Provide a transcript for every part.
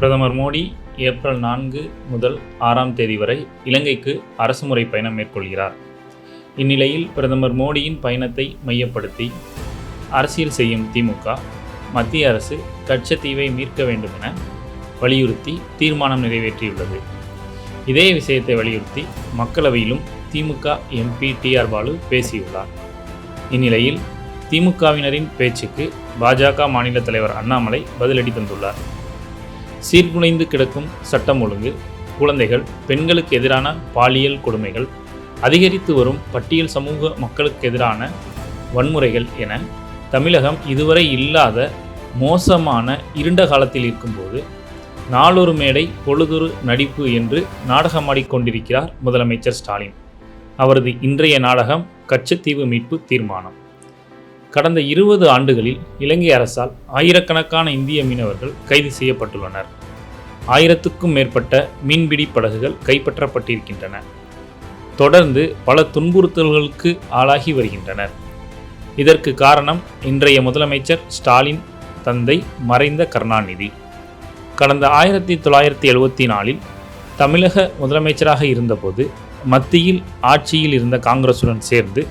பிரதமர் மோடி ஏப்ரல் 4 முதல் 6ஆம் தேதி வரை இலங்கைக்கு அரசுமுறை பயணம் மேற்கொள்கிறார். இந்நிலையில் பிரதமர் மோடியின் பயணத்தை மையப்படுத்தி அரசியல் செய்யும் திமுக, மத்திய அரசு கச்சத்தீவை மீட்க வேண்டும் என வலியுறுத்தி தீர்மானம் நிறைவேற்றியுள்ளது. இதே விஷயத்தை வலியுறுத்தி மக்களவையிலும் திமுக எம்பி டிஆர் பாலு பேசியுள்ளார். இந்நிலையில் திமுகவினரின் பேச்சுக்கு பாஜக மாநில தலைவர் அண்ணாமலை பதிலடி தந்துள்ளார். சீர்குலைந்து கிடக்கும் சட்டம் ஒழுங்கு, குழந்தைகள், பெண்களுக்கு எதிரான பாலியல் கொடுமைகள், அதிகரித்து வரும் பட்டியல் சமூக மக்களுக்கு எதிரான வன்முறைகள் என தமிழகம் இதுவரை இல்லாத மோசமான இருண்ட காலத்தில் இருக்கும்போது நாளொரு மேடை பொழுதொரு நடிப்பு என்று நாடகமாடிக்கொண்டிருக்கிறார் முதலமைச்சர் ஸ்டாலின். அவரது இன்றைய நாடகம் கச்சத்தீவு மீட்பு தீர்மானம். கடந்த 20 ஆண்டுகளில் இலங்கை அரசால் ஆயிரக்கணக்கான இந்திய மீனவர்கள் கைது செய்யப்பட்டுள்ளனர். 1000க்கும் மேற்பட்ட மீன்பிடி படகுகள் கைப்பற்றப்பட்டிருக்கின்றன. தொடர்ந்து பல துன்புறுத்தல்களுக்கு ஆளாகி வருகின்றனர். இதற்கு காரணம் இன்றைய முதலமைச்சர் ஸ்டாலின் தந்தை மறைந்த கருணாநிதி. கடந்த 1974இல் தமிழக முதலமைச்சராக இருந்தபோது மத்தியில் ஆட்சியில் இருந்த காங்கிரசுடன் சேர்ந்து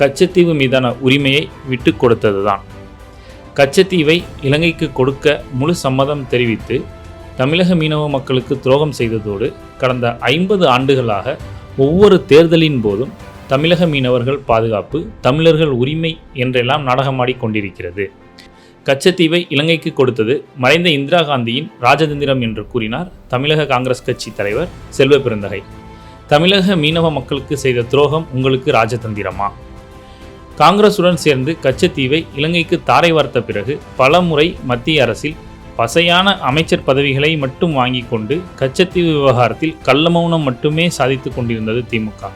கச்சத்தீவு மீதான உரிமையை விட்டு கொடுத்ததுதான். கச்சத்தீவை இலங்கைக்கு கொடுக்க முழு சம்மதம் தெரிவித்து தமிழக மீனவ மக்களுக்கு துரோகம் செய்ததோடு கடந்த 50 ஆண்டுகளாக ஒவ்வொரு தேர்தலின் போதும் தமிழக மீனவர்கள் பாதுகாப்பு, தமிழர்கள் உரிமை என்றெல்லாம் நாடகமாடி கொண்டிருக்கிறது. கச்சத்தீவை இலங்கைக்கு கொடுத்தது மறைந்த இந்திரா காந்தியின் ராஜதந்திரம் என்று கூறினார் தமிழக காங்கிரஸ் கட்சி தலைவர் செல்வ பெருந்தகை. தமிழக மீனவ மக்களுக்கு செய்த துரோகம் உங்களுக்கு ராஜதந்திரமா? காங்கிரசுடன் சேர்ந்து கச்சத்தீவை இலங்கைக்கு தாரை வார்த்த பிறகு பல முறை மத்திய அரசில் பசையான அமைச்சர் பதவிகளை மட்டும் வாங்கி கொண்டு கச்சத்தீவு விவகாரத்தில் கள்ளமௌனம் மட்டுமே சாதித்து கொண்டிருந்தது திமுக.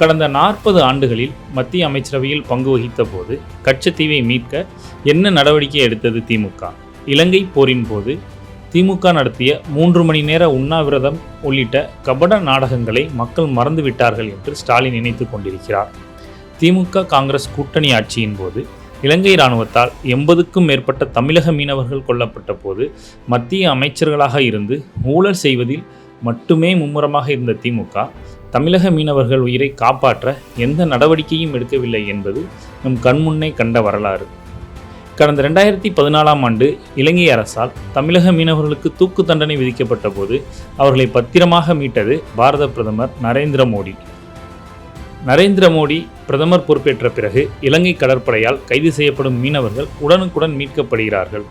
கடந்த 40 ஆண்டுகளில் மத்திய அமைச்சரவையில் பங்கு வகித்த போது கச்சத்தீவை மீட்க என்ன நடவடிக்கை எடுத்தது திமுக? இலங்கை போரின் போது திமுக நடத்திய 3 மணி நேர உண்ணாவிரதம் உள்ளிட்ட கபட நாடகங்களை மக்கள் மறந்துவிட்டார்கள் என்று ஸ்டாலின் நினைத்து கொண்டிருக்கிறார். திமுக காங்கிரஸ் கூட்டணி ஆட்சியின் போது இலங்கை இராணுவத்தால் 80க்கும் மேற்பட்ட தமிழக மீனவர்கள் கொல்லப்பட்ட போது மத்திய அமைச்சர்களாக இருந்து ஊழல் செய்வதில் மட்டுமே மும்முரமாக இருந்த திமுக தமிழக மீனவர்கள் உயிரை காப்பாற்ற எந்த நடவடிக்கையும் எடுக்கவில்லை என்பது நம் கண்முன்னே கண்ட வரலாறு. கடந்த 2014ஆம் ஆண்டு இலங்கை அரசால் தமிழக மீனவர்களுக்கு தூக்கு தண்டனை விதிக்கப்பட்ட போது அவர்களை பத்திரமாக மீட்டது பாரத பிரதமர் நரேந்திர மோடி பிரதமர் பொறுப்பேற்ற பிறகு இலங்கை கடற்படையால் கைது செய்யப்படும் மீனவர்கள் உடனுக்குடன் மீட்கப்படுகிறார்கள்.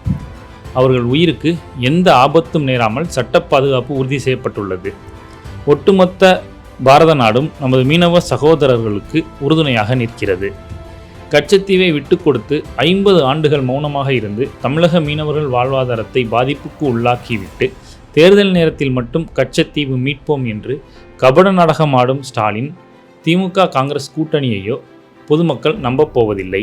அவர்கள் உயிருக்கு எந்த ஆபத்தும் நேராமல் சட்ட பாதுகாப்பு உறுதி செய்யப்பட்டுள்ளது. ஒட்டுமொத்த பாரத நாடும் நமது மீனவ சகோதரர்களுக்கு உறுதுணையாக நிற்கிறது. கச்சத்தீவை விட்டு கொடுத்து 50 ஆண்டுகள் மௌனமாக இருந்து தமிழக மீனவர்கள் வாழ்வாதாரத்தை பாதிப்புக்கு உள்ளாக்கிவிட்டு தேர்தல் நேரத்தில் மட்டும் கச்சத்தீவு மீட்போம் என்று கபட நாடகம் ஆடும் ஸ்டாலின், திமுக காங்கிரஸ் கூட்டணியையோ பொதுமக்கள் நம்பப் போவதில்லை.